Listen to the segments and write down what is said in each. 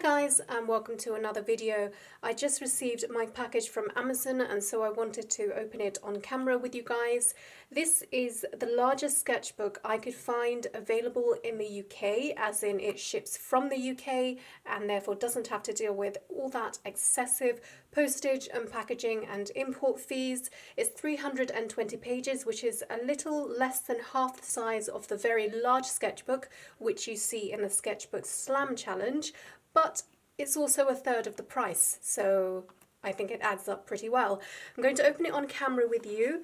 guys, and welcome to another video. I just received my package from Amazon, and so I wanted to open it on camera with you guys. This is the largest sketchbook I could find available in the UK, as in it ships from the UK and therefore doesn't have to deal with all that excessive postage and packaging and import fees. It's 320 pages, which is a little less than half the size of the very large sketchbook which you see in the Sketchbook Slam Challenge, but it's also a third of the price, so I think it adds up pretty well. I'm going to open it on camera with you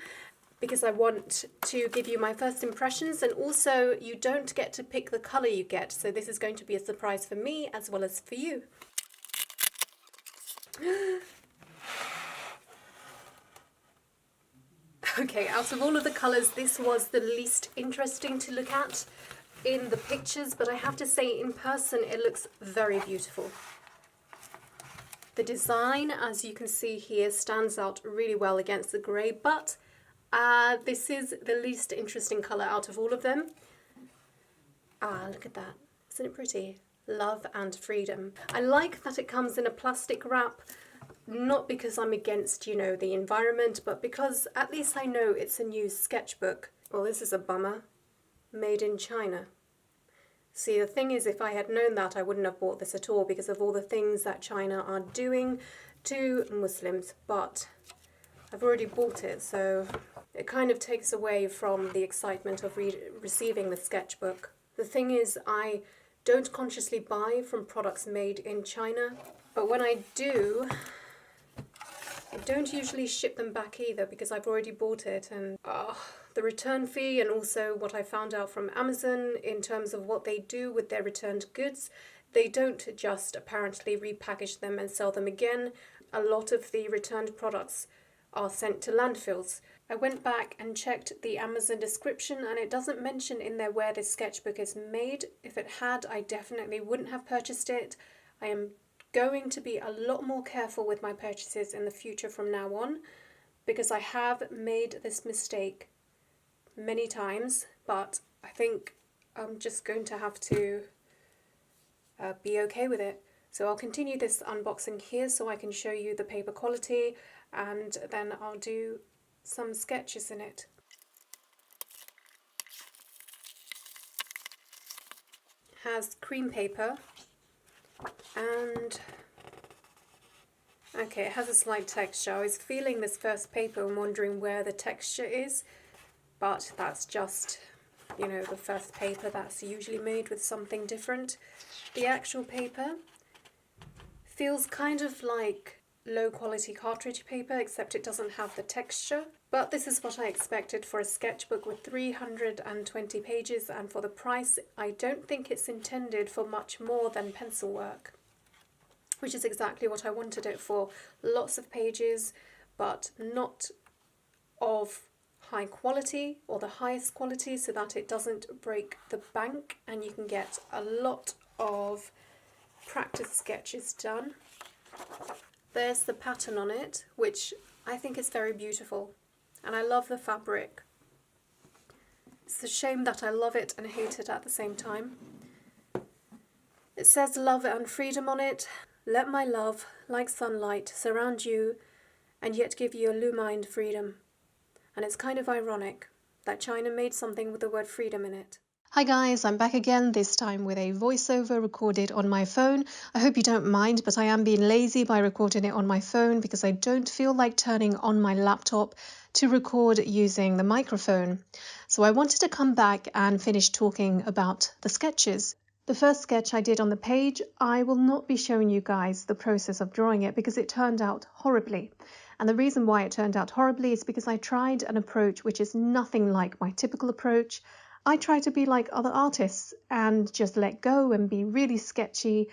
because I want to give you my first impressions, and also you don't get to pick the colour you get, so this is going to be a surprise for me as well as for you. Okay, out of all of the colours, this was the least interesting to look at in the pictures, but I have to say in person it looks very beautiful. The design, as you can see here, stands out really well against the grey, but this is the least interesting colour out of all of them. Look at that. Isn't it pretty? Love and freedom. I like that it comes in a plastic wrap, not because I'm against, the environment, but because at least I know it's a new sketchbook. Well, this is a bummer. Made in China. See, the thing is, if I had known that, I wouldn't have bought this at all because of all the things that China are doing to Muslims, but I've already bought it, so it kind of takes away from the excitement of receiving the sketchbook. The thing is, I don't consciously buy from products made in China, but when I do, I don't usually ship them back either because I've already bought it, and the return fee, and also what I found out from Amazon in terms of what they do with their returned goods, they don't just apparently repackage them and sell them again. A lot of the returned products are sent to landfills. I went back and checked the Amazon description, and it doesn't mention in there where this sketchbook is made. If it had, I definitely wouldn't have purchased it. I am going to be a lot more careful with my purchases in the future from now on, because I have made this mistake many times, but I think I'm just going to have to be okay with it. So I'll continue this unboxing here so I can show you the paper quality, and then I'll do some sketches in it. It has cream paper, and okay, it has a slight texture. I was feeling this first paper and wondering where the texture is, but that's just, the first paper that's usually made with something different. The actual paper feels kind of like low quality cartridge paper, except it doesn't have the texture. But this is what I expected for a sketchbook with 320 pages, and for the price, I don't think it's intended for much more than pencil work, which is exactly what I wanted it for. Lots of pages, but not of high quality or the highest quality, so that it doesn't break the bank and you can get a lot of practice sketches done. There's the pattern on it, which I think is very beautiful, and I love the fabric. It's a shame that I love it and hate it at the same time. It says love and freedom on it. Let my love, like sunlight, surround you and yet give you illumined freedom. And it's kind of ironic that China made something with the word freedom in it. Hi guys, I'm back again, this time with a voiceover recorded on my phone. I hope you don't mind, but I am being lazy by recording it on my phone because I don't feel like turning on my laptop to record using the microphone. So I wanted to come back and finish talking about the sketches. The first sketch I did on the page, I will not be showing you guys the process of drawing it because it turned out horribly. And the reason why it turned out horribly is because I tried an approach which is nothing like my typical approach. I try to be like other artists and just let go and be really sketchy.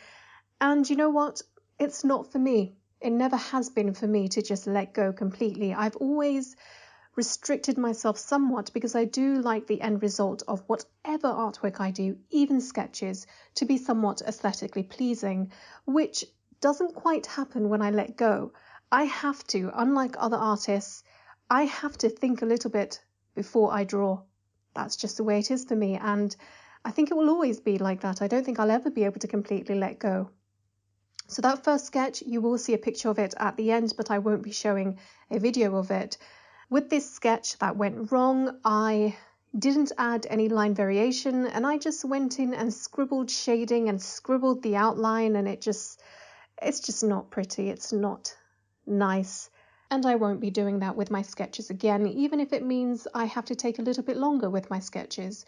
And you know what? It's not for me. It never has been for me to just let go completely. I've always restricted myself somewhat because I do like the end result of whatever artwork I do, even sketches, to be somewhat aesthetically pleasing, which doesn't quite happen when I let go. I have to, unlike other artists, I have to think a little bit before I draw. That's just the way it is for me, and I think it will always be like that. I don't think I'll ever be able to completely let go. So that first sketch, you will see a picture of it at the end, but I won't be showing a video of it. With this sketch that went wrong, I didn't add any line variation, and I just went in and scribbled shading and scribbled the outline, and it's just not pretty. It's not nice. And I won't be doing that with my sketches again, even if it means I have to take a little bit longer with my sketches.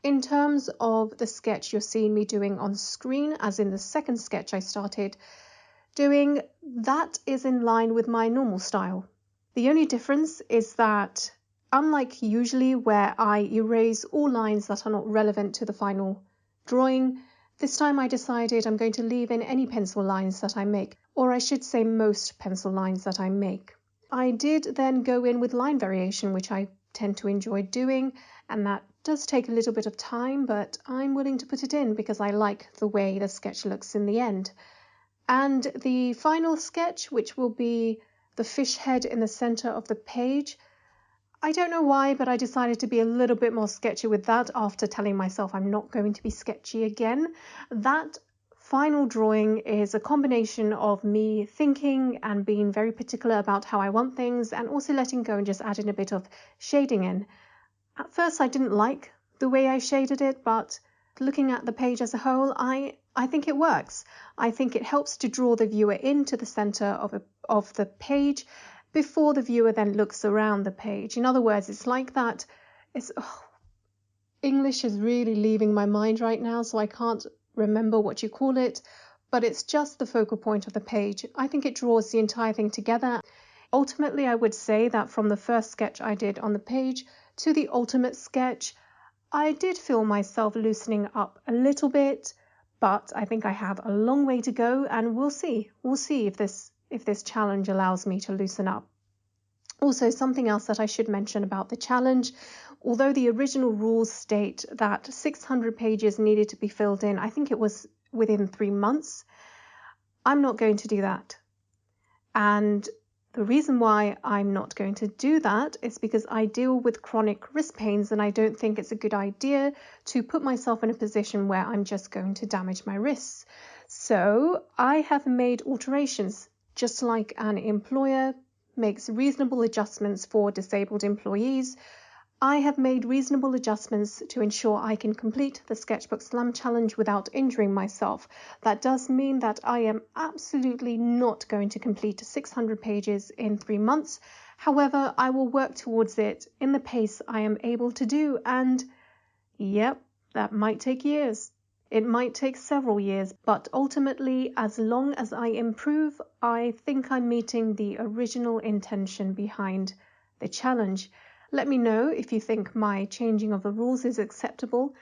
In terms of the sketch you're seeing me doing on screen, as in the second sketch I started doing, that is in line with my normal style. The only difference is that, unlike usually where I erase all lines that are not relevant to the final drawing, this time I decided I'm going to leave in any pencil lines that I make, or I should say most pencil lines that I make. I did then go in with line variation, which I tend to enjoy doing, and that does take a little bit of time, but I'm willing to put it in because I like the way the sketch looks in the end. And the final sketch, which will be the fish head in the center of the page, I don't know why, but I decided to be a little bit more sketchy with that after telling myself I'm not going to be sketchy again. That final drawing is a combination of me thinking and being very particular about how I want things, and also letting go and just adding a bit of shading in. At first I didn't like the way I shaded it, but looking at the page as a whole, I think it works. I think it helps to draw the viewer into the center of the page before the viewer then looks around the page. In other words, it's like that. English is really leaving my mind right now, so I can't remember what you call it, but it's just the focal point of the page. I think it draws the entire thing together. Ultimately, I would say that from the first sketch I did on the page to the ultimate sketch, I did feel myself loosening up a little bit, but I think I have a long way to go, and we'll see. We'll see if this challenge allows me to loosen up. Also, something else that I should mention about the challenge, although the original rules state that 600 pages needed to be filled in, I think it was within 3 months, I'm not going to do that. And the reason why I'm not going to do that is because I deal with chronic wrist pains, and I don't think it's a good idea to put myself in a position where I'm just going to damage my wrists. So I have made alterations, just like an employer makes reasonable adjustments for disabled employees. I have made reasonable adjustments to ensure I can complete the Sketchbook Slam Challenge without injuring myself. That does mean that I am absolutely not going to complete 600 pages in 3 months. However, I will work towards it in the pace I am able to do, and yep, that might take years. It might take several years, but ultimately, as long as I improve, I think I'm meeting the original intention behind the challenge. Let me know if you think my changing of the rules is acceptable.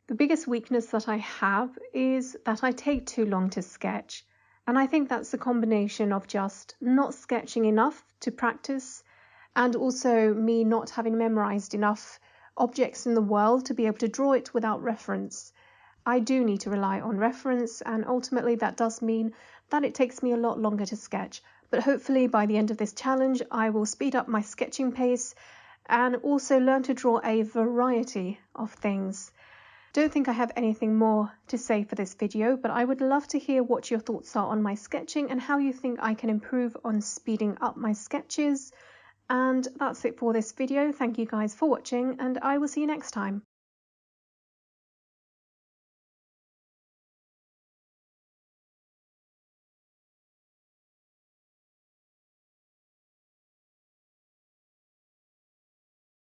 The biggest weakness that I have is that I take too long to sketch, and I think that's a combination of just not sketching enough to practice, and also me not having memorized enough objects in the world to be able to draw it without reference. I do need to rely on reference, and ultimately that does mean that it takes me a lot longer to sketch. But hopefully by the end of this challenge, I will speed up my sketching pace and also learn to draw a variety of things. Don't think I have anything more to say for this video, but I would love to hear what your thoughts are on my sketching and how you think I can improve on speeding up my sketches. And that's it for this video. Thank you guys for watching, and I will see you next time.